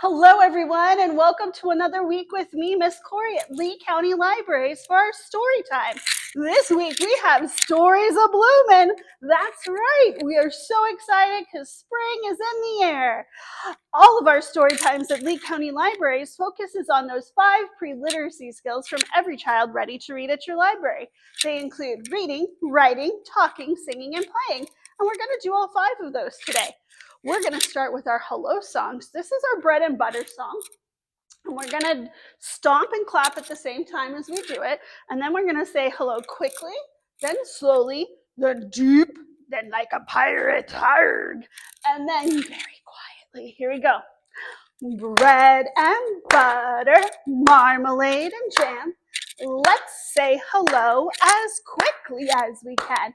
Hello, everyone, and welcome to another week with me, Miss Corrie at Lee County Libraries for our story time. This week we have Stories a Bloomin'. That's right, we are so excited because spring is in the air. All of our story times at Lee County Libraries focuses on those 5 pre-literacy skills from every child ready to read at your library. They include reading, writing, talking, singing, and playing. And we're going to do all 5 of those today. We're going to start with our hello songs. This is our bread and butter song. And we're going to stomp and clap at the same time as we do it. And then we're going to say hello quickly, then slowly, then deep, then like a pirate, harg, and then very quietly. Here we go. Bread and butter, marmalade and jam. Let's say hello as quickly as we can.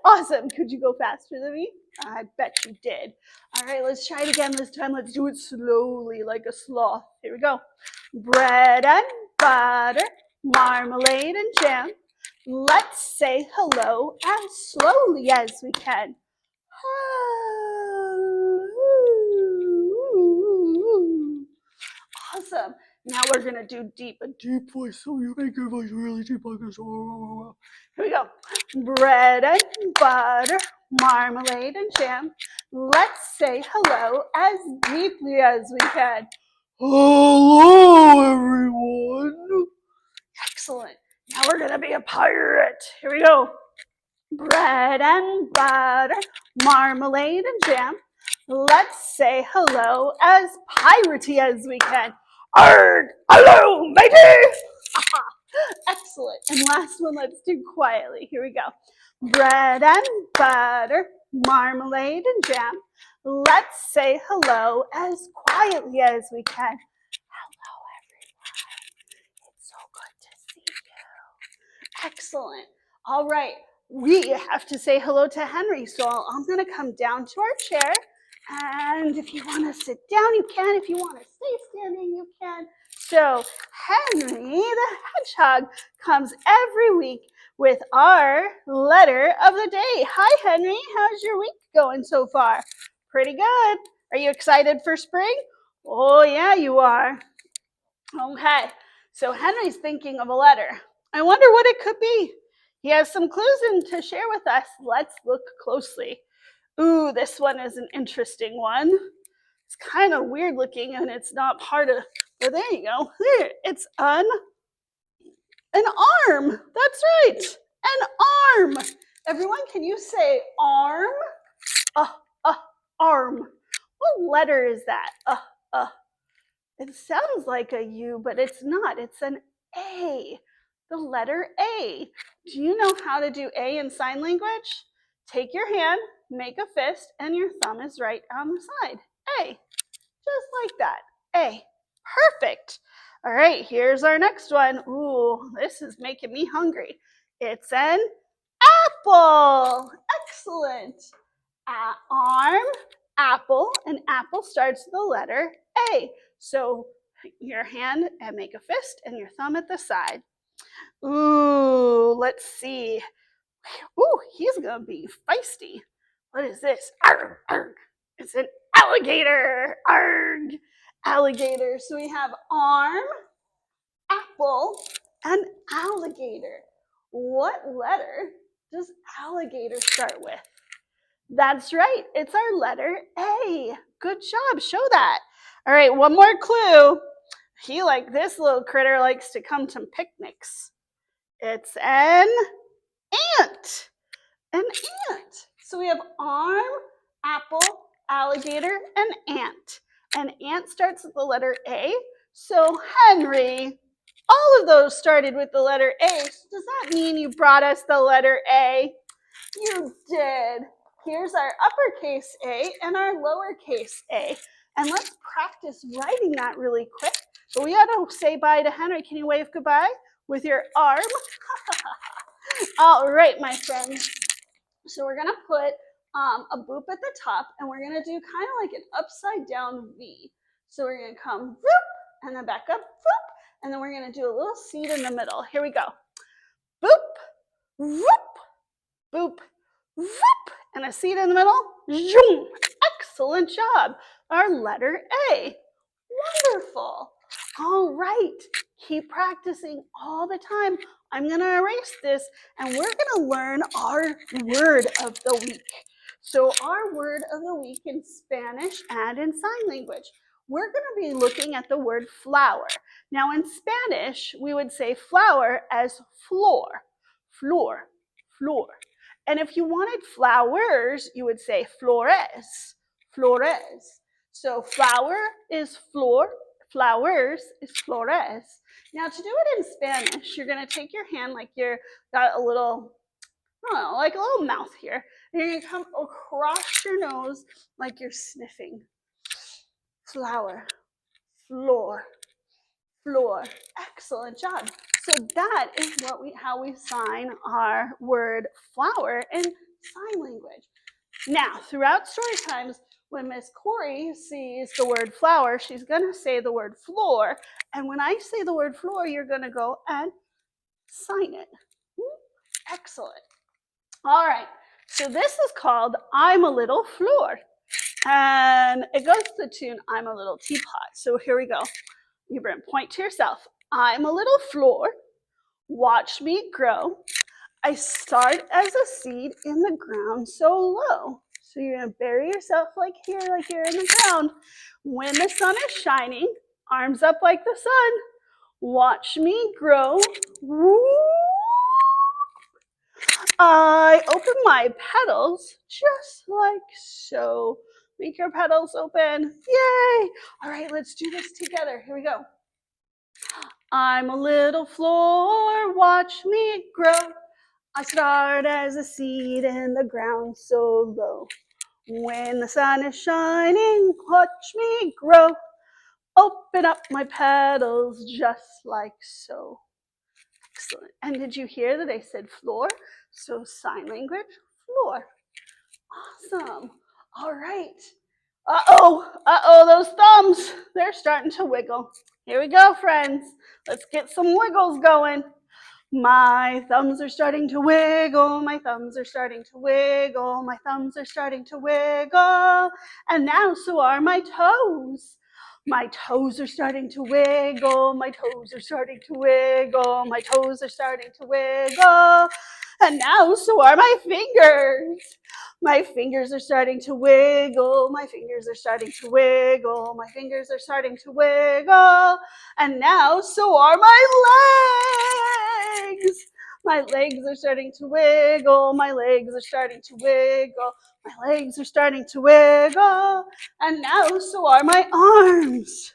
Awesome. Could you go faster than me? I bet you did. All right, let's try it again this time. Let's do it slowly like a sloth. Here we go. Bread and butter, marmalade and jam. Let's say hello as slowly as we can. Awesome. Now we're going to do a deep voice, so you make your voice really deep like this. Here we go. Bread and butter, marmalade and jam. Let's say hello as deeply as we can. Hello, everyone. Excellent. Now we're going to be a pirate. Here we go. Bread and butter, marmalade and jam. Let's say hello as piratey as we can. Arg! Hello, matey! Excellent. And last one, let's do quietly. Here we go. Bread and butter, marmalade and jam. Let's say hello as quietly as we can. Hello, everyone. It's so good to see you. Excellent. All right. We have to say hello to Henry, so I'm going to come down to our chair, and if you want to sit down, you can. If you want to stay standing, you can. So Henry the Hedgehog comes every week with our letter of the day. Hi, Henry. How's your week going so far? Pretty good. Are you excited for spring? Oh, yeah, you are. Okay, so Henry's thinking of a letter. I wonder what it could be. He has some clues to share with us. Let's look closely. Ooh, this one is an interesting one. It's kind of weird looking, and it's not part of, well, there you go. There, it's an arm. That's right, an arm. Everyone, can you say arm? Arm. What letter is that? It sounds like a U, but it's not. It's an A. The letter A. Do you know how to do A in sign language? Take your hand, make a fist, and your thumb is right on the side. A. Just like that. A. Perfect. All right, here's our next one. Ooh, this is making me hungry. It's an apple. Excellent. Arm, apple, and apple starts with the letter A. So your hand and make a fist and your thumb at the side. Ooh, let's see. Ooh, he's gonna be feisty. What is this? Arg, arg. It's an alligator. Arg, alligator. So we have arm, apple, and alligator. What letter does alligator start with? That's right. It's our letter A. Good job. Show that. All right, one more clue. This little critter likes to come to picnics. It's an ant. An ant. So we have arm, apple, alligator, and ant. An ant starts with the letter A. So Henry, all of those started with the letter A. So does that mean you brought us the letter A? You did. Here's our uppercase A and our lowercase a. And let's practice writing that really quick. But we ought to say bye to Henry. Can you wave goodbye with your arm? All right, my friends. So we're going to put a boop at the top, and we're going to do kind of like an upside down V. So we're going to come whoop, and then back up, whoop, and then we're going to do a little seed in the middle. Here we go. Boop, whoop, boop, whoop, and a seed in the middle. Zoom. Excellent job. Our letter A. Wonderful. All right. Keep practicing all the time. I'm going to erase this and we're going to learn our word of the week. So our word of the week in Spanish and in sign language, we're going to be looking at the word flower. Now in Spanish, we would say flower as flor, flor, flor. And if you wanted flowers, you would say flores, flores. So flower is flor, flowers is flores. Now to do it in Spanish, you're going to take your hand like you're got a little, I don't know, like a little mouth here. And you're going to come across your nose like you're sniffing. Flower, floor, floor. Excellent job. So that is how we sign our word flower in sign language. Now, throughout story times, when Miss Corrie sees the word flower, she's going to say the word floor. And when I say the word floor, you're going to go and sign it. Excellent. All right. So this is called I'm a Little Floor. And it goes to the tune I'm a Little Teapot. So here we go. You're going to point to yourself. I'm a little floor. Watch me grow. I start as a seed in the ground so low. So you're going to bury yourself like here, like you're in the ground. When the sun is shining, arms up like the sun. Watch me grow. Woo! I open my petals just like so. Make your petals open. Yay! All right, let's do this together. Here we go. I'm a little floor. Watch me grow. I start as a seed in the ground so low. When the sun is shining, watch me grow. Open up my petals just like so. Excellent. And did you hear that I said floor? So sign language, floor. Awesome. All right. Those thumbs, they're starting to wiggle. Here we go, friends. Let's get some wiggles going. My thumbs are starting to wiggle, my thumbs are starting to wiggle, my thumbs are starting to wiggle, and now so are my toes. My toes are starting to wiggle, my toes are starting to wiggle, my toes are starting to wiggle, and now so are my fingers. My fingers are starting to wiggle, my fingers are starting to wiggle, my fingers are starting to wiggle, and now so are my legs. My legs are starting to wiggle, my legs are starting to wiggle, my legs are starting to wiggle, and now so are my arms.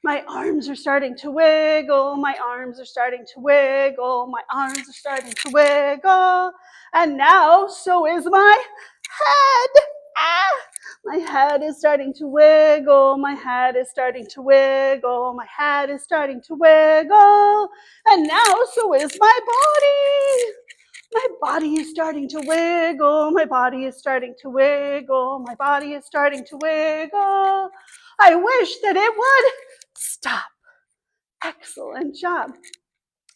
My arms are starting to wiggle, my arms are starting to wiggle, my arms are starting to wiggle, and now so is my head. My head is starting to wiggle, my head is starting to wiggle, my head is starting to wiggle, and now so is my body. My body is starting to wiggle, my body is starting to wiggle, my body is starting to wiggle. I wish that it would stop. Excellent job.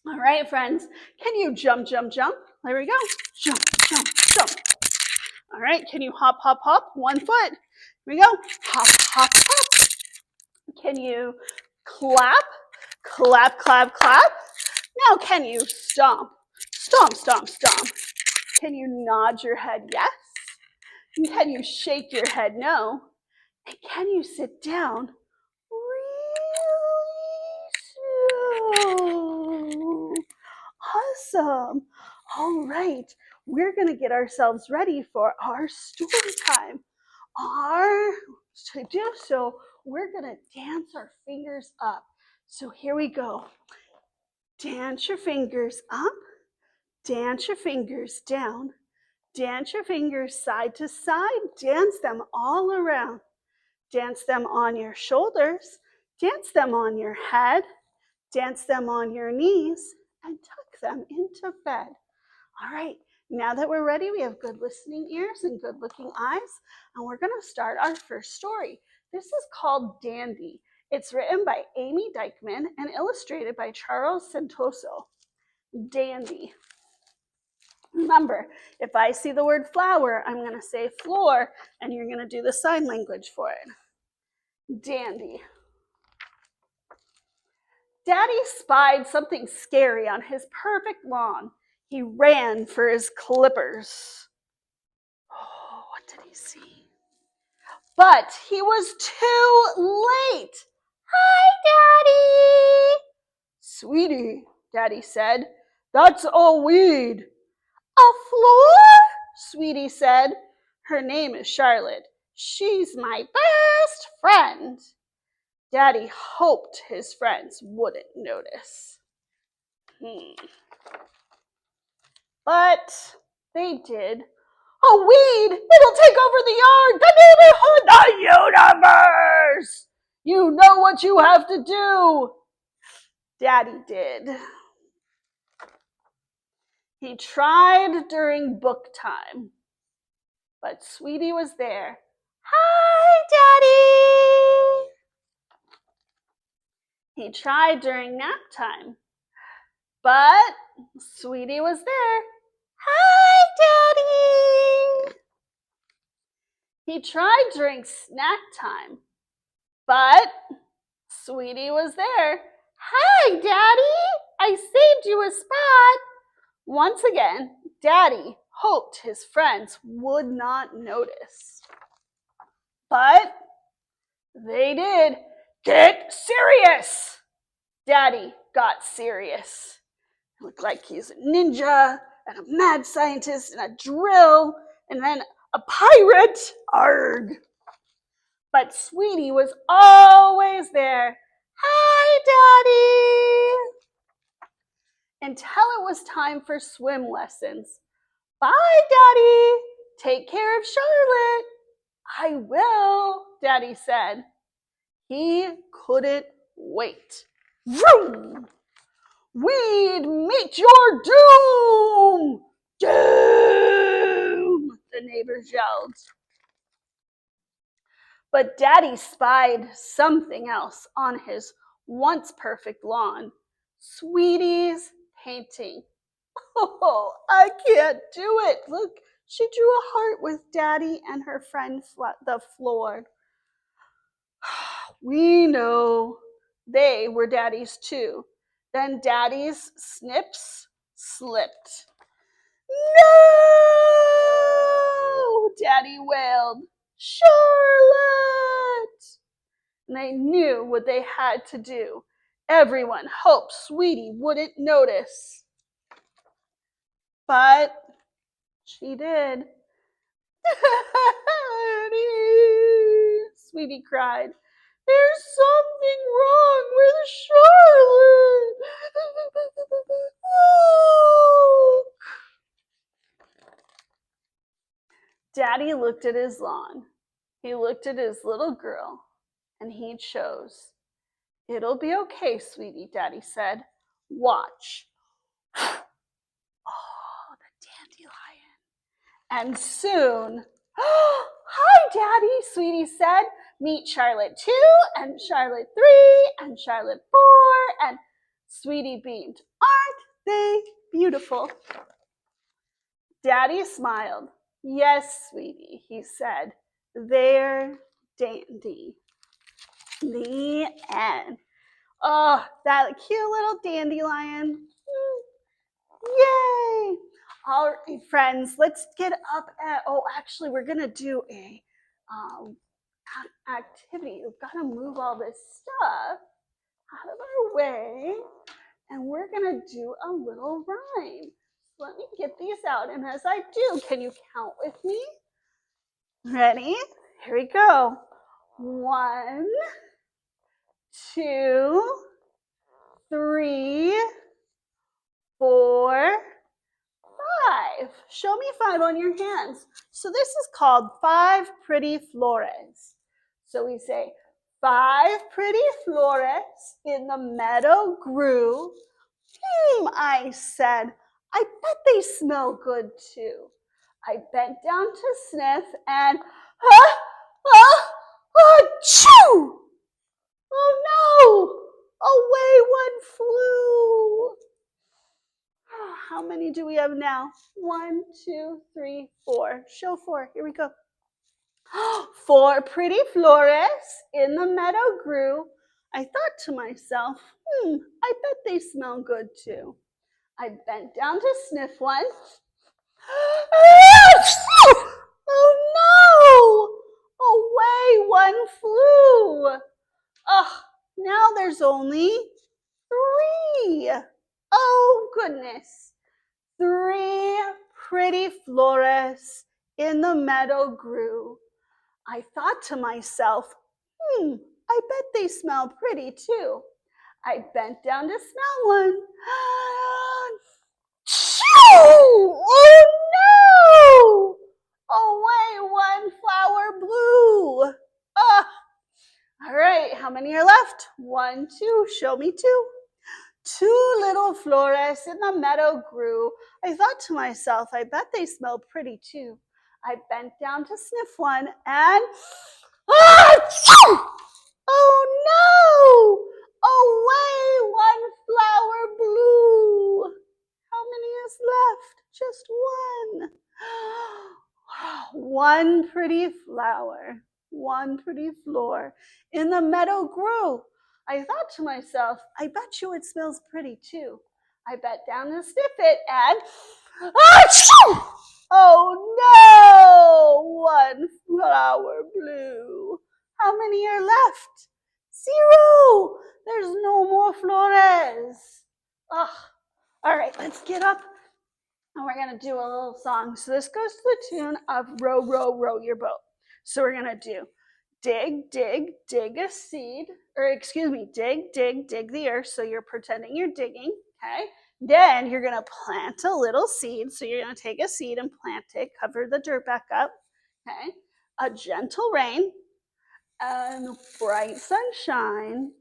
All right, friends, can you jump, jump, jump? There we go. Jump, jump, jump. All right, can you hop, hop, hop? 1 foot. Here we go. Hop, hop, hop. Can you clap? Clap, clap, clap. Now can you stomp? Stomp, stomp, stomp. Can you nod your head yes? And can you shake your head no? And can you sit down really slow? Awesome. All right, we're going to get ourselves ready for our story time. To do so, we're going to dance our fingers up. So here we go. Dance your fingers up. Dance your fingers down. Dance your fingers side to side. Dance them all around. Dance them on your shoulders. Dance them on your head. Dance them on your knees and tuck them into bed. All right, now that we're ready, we have good listening ears and good looking eyes, and we're going to start our first story. This is called Dandy. It's written by Amy Dyckman and illustrated by Charles Santoso. Dandy. Remember, if I see the word flower, I'm going to say floor, and you're going to do the sign language for it. Dandy. Daddy spied something scary on his perfect lawn. He ran for his clippers. Oh, what did he see? But he was too late. Hi, Daddy. Sweetie, Daddy said, that's a weed. A floor? Sweetie said. Her name is Charlotte. She's my best friend. Daddy hoped his friends wouldn't notice. But they did. A weed! It'll take over the yard, the neighborhood, the universe! You know what you have to do. Daddy did. He tried during book time, but Sweetie was there. Hi, Daddy! He tried during nap time, but Sweetie was there. Hi, Daddy! He tried during snack time, but Sweetie was there. Hi, Daddy! I saved you a spot. Once again, Daddy hoped his friends would not notice. But they did. Get serious! Daddy got serious. It looked like he's a ninja and a mad scientist and a drill and then a pirate. Arg! But Sweetie was always there. Hi, Daddy! Until it was time for swim lessons. Bye, Daddy! Take care of Charlotte. I will, Daddy said. He couldn't wait. Vroom! We'd meet your doom! Doom! The neighbors yelled. But Daddy spied something else on his once perfect lawn. Sweetie's painting. Oh, I can't do it. Look, she drew a heart with Daddy and her friend the floor. We know they were Daddy's too. Then Daddy's snips slipped. No! Daddy wailed. Charlotte! And they knew what they had to do. Everyone hoped Sweetie wouldn't notice. But she did. Daddy, Sweetie cried. There's something wrong with Charlotte. Daddy looked at his lawn. He looked at his little girl, and he chose. It'll be okay, Sweetie, Daddy said. Watch. Oh, the dandelion. And soon, hi, Daddy, Sweetie said. Meet Charlotte 2 and Charlotte 3 and Charlotte 4. And Sweetie beamed. Aren't they beautiful? Daddy smiled. Yes, Sweetie, he said. They're dandy. The end. Oh, that cute little dandelion. Yay! All right, friends, let's get up at, actually, we're going to do a activity. We've got to move all this stuff out of our way, and we're going to do a little rhyme. Let me get these out, and as I do, can you count with me? Ready? Here we go. 1, 2, 3, 4, 5. Show me 5 on your hands. So this is called 5 pretty flores. So we say 5 pretty flores in the meadow grew. I said, I bet they smell good too. I bent down to sniff and achoo! Oh no! Away one flew. How many many do we have now? 1, 2, 3, 4. Show 4. Here we go. 4 pretty flores in the meadow grew. I thought to myself, I bet they smell good too. I bent down to sniff one. Oh no! Away one flew. Ugh, now there's only 3. Oh goodness. 3 pretty flores in the meadow grew. I thought to myself, I bet they smell pretty too. I bent down to smell one. Oh no! Away one flower blew. All right, how many are left? 1, 2, show me 2. 2 little flores in the meadow grew. I thought to myself, I bet they smell pretty too. I bent down to sniff one and oh no! Away one flower blew. How many is left? Just 1. 1 pretty flower, 1 pretty floor in the meadow grew. I thought to myself, I bet you it smells pretty too. I bent down to sniff it and oh no! 1 flower blew. How many are left? 0. There's no more flores. Ugh. All right, let's get up and we're going to do a little song. So this goes to the tune of Row, Row, Row Your Boat. So we're going to do dig, dig, dig a seed, or excuse me, dig, dig, dig the earth. So you're pretending you're digging, okay? Then you're going to plant a little seed. So you're going to take a seed and plant it, cover the dirt back up, okay? A gentle rain and bright sunshine.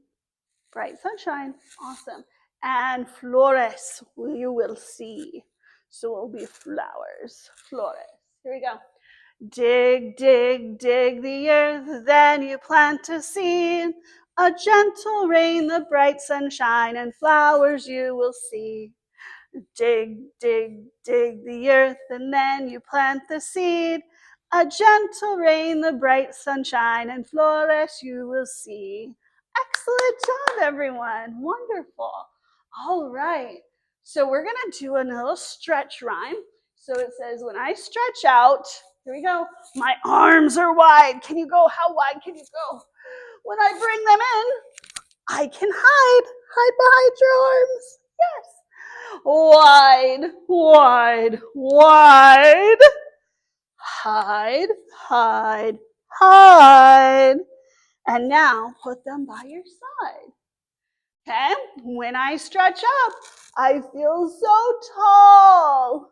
Bright sunshine, awesome. And flores, you will see. So it will be flowers, flores. Here we go. Dig, dig, dig the earth, then you plant a seed. A gentle rain, the bright sunshine, and flowers you will see. Dig, dig, dig the earth, and then you plant the seed. A gentle rain, the bright sunshine, and flores you will see. Excellent job, everyone. Wonderful. All right. So we're going to do a little stretch rhyme. So it says, when I stretch out, here we go, my arms are wide. Can you go? How wide can you go? When I bring them in, I can hide. Hide behind your arms. Yes. Wide, wide, wide. Hide, hide, hide. And now put them by your side. Okay? When I stretch up, I feel so tall.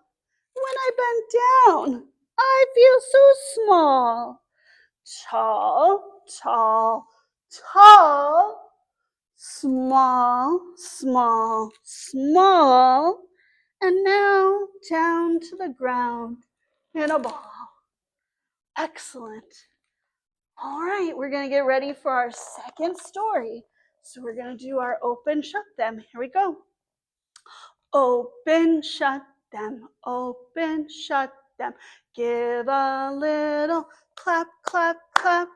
When I bend down, I feel so small. Tall, tall, tall. Small, small, small. And now down to the ground in a ball. Excellent. All right, we're going to get ready for our second story. So we're going to do our open, shut them. Here we go. Open, shut them. Open, shut them. Give a little clap, clap, clap.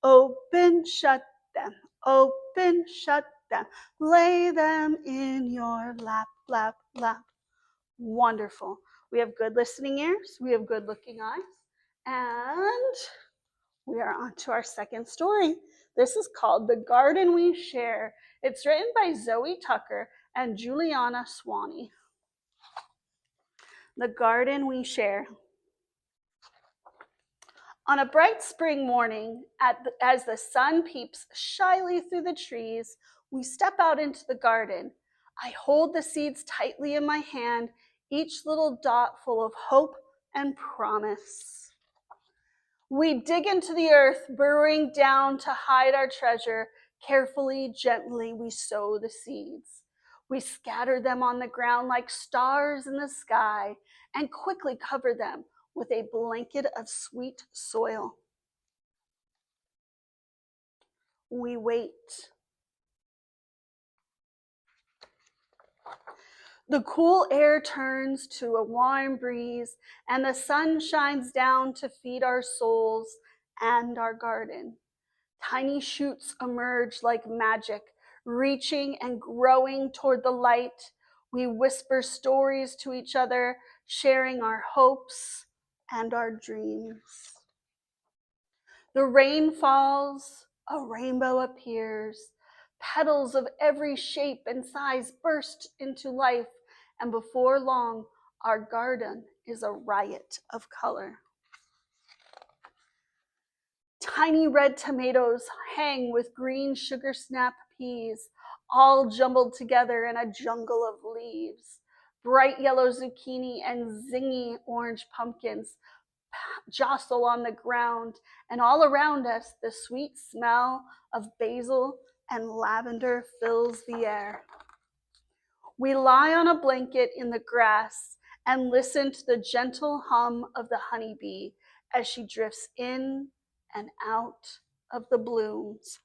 Open, shut them. Open, shut them. Lay them in your lap, lap, lap. Wonderful. We have good listening ears. We have good looking eyes. And we are on to our second story. This is called The Garden We Share. It's written by Zoe Tucker and Julianna Swaney. The Garden We Share. On a bright spring morning, as the sun peeps shyly through the trees, we step out into the garden. I hold the seeds tightly in my hand, each little dot full of hope and promise. We dig into the earth, burrowing down to hide our treasure. Carefully, gently, we sow the seeds. We scatter them on the ground like stars in the sky and quickly cover them with a blanket of sweet soil. We wait. The cool air turns to a warm breeze, and the sun shines down to feed our souls and our garden. Tiny shoots emerge like magic, reaching and growing toward the light. We whisper stories to each other, sharing our hopes and our dreams. The rain falls, a rainbow appears. Petals of every shape and size burst into life, and before long, our garden is a riot of color. Tiny red tomatoes hang with green sugar snap peas, all jumbled together in a jungle of leaves. Bright yellow zucchini and zingy orange pumpkins jostle on the ground, and all around us, the sweet smell of basil and lavender fills the air. We lie on a blanket in the grass and listen to the gentle hum of the honeybee as she drifts in and out of the blooms.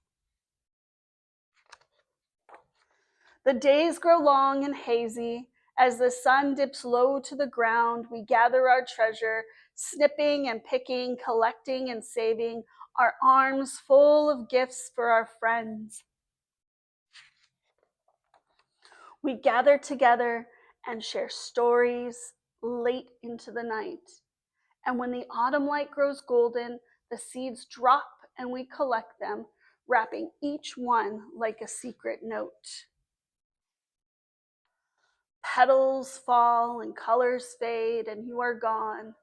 The days grow long and hazy. As the sun dips low to the ground, we gather our treasure, snipping and picking, collecting and saving, our arms full of gifts for our friends. We gather together and share stories late into the night. And when the autumn light grows golden, the seeds drop and we collect them, wrapping each one like a secret note. Petals fall and colors fade and you are gone.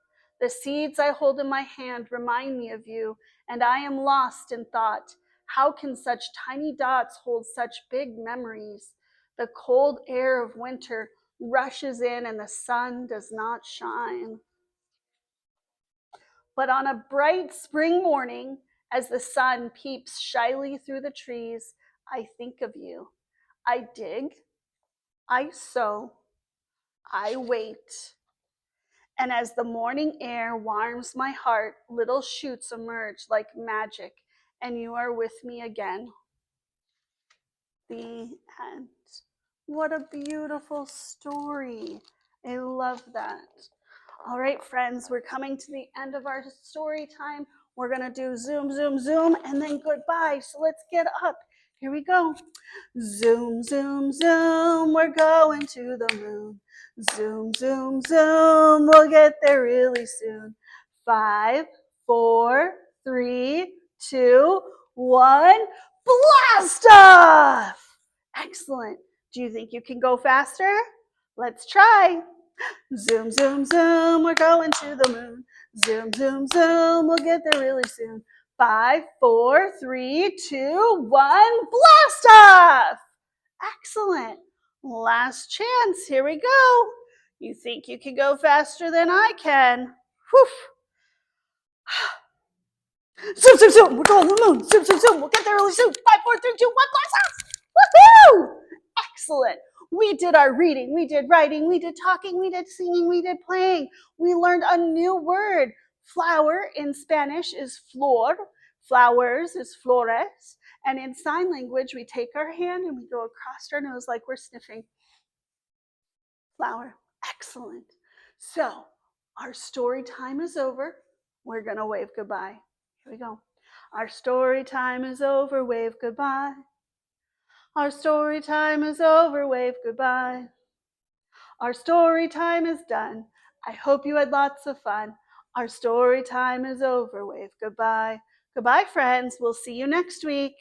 The seeds I hold in my hand remind me of you, and I am lost in thought. How can such tiny dots hold such big memories? The cold air of winter rushes in and the sun does not shine. But on a bright spring morning, as the sun peeps shyly through the trees, I think of you. I dig, I sow, I wait. And as the morning air warms my heart, little shoots emerge like magic, and you are with me again. The end. What a beautiful story. I love that. All right, friends, we're coming to the end of our story time. We're going to do zoom, zoom, zoom, and then goodbye. So let's get up. Here we go. Zoom, zoom, zoom, we're going to the moon. Zoom, zoom, zoom, we'll get there really soon. 5, 4, 3, 2, 1, blast off! Excellent. Do you think you can go faster? Let's try. Zoom, zoom, zoom, we're going to the moon. Zoom, zoom, zoom, we'll get there really soon. 5, 4, 3, 2, 1, blast off! Excellent. Last chance, here we go. You think you can go faster than I can? Whew. Zoom, zoom, zoom, we're going to the moon. Zoom, zoom, zoom, we'll get there really soon. 5, 4, 3, 2, 1, blast off! Woohoo! Excellent. We did our reading, we did writing, we did talking, we did singing, we did playing. We learned a new word. Flower in Spanish is flor. Flowers is flores. And in sign language, we take our hand and we go across our nose like we're sniffing. Flower. Excellent. So our story time is over. We're going to wave goodbye. Here we go. Our story time is over. Wave goodbye. Our story time is over. Wave goodbye. Our story time is done. I hope you had lots of fun. Our story time is over. Wave goodbye. Goodbye, friends. We'll see you next week.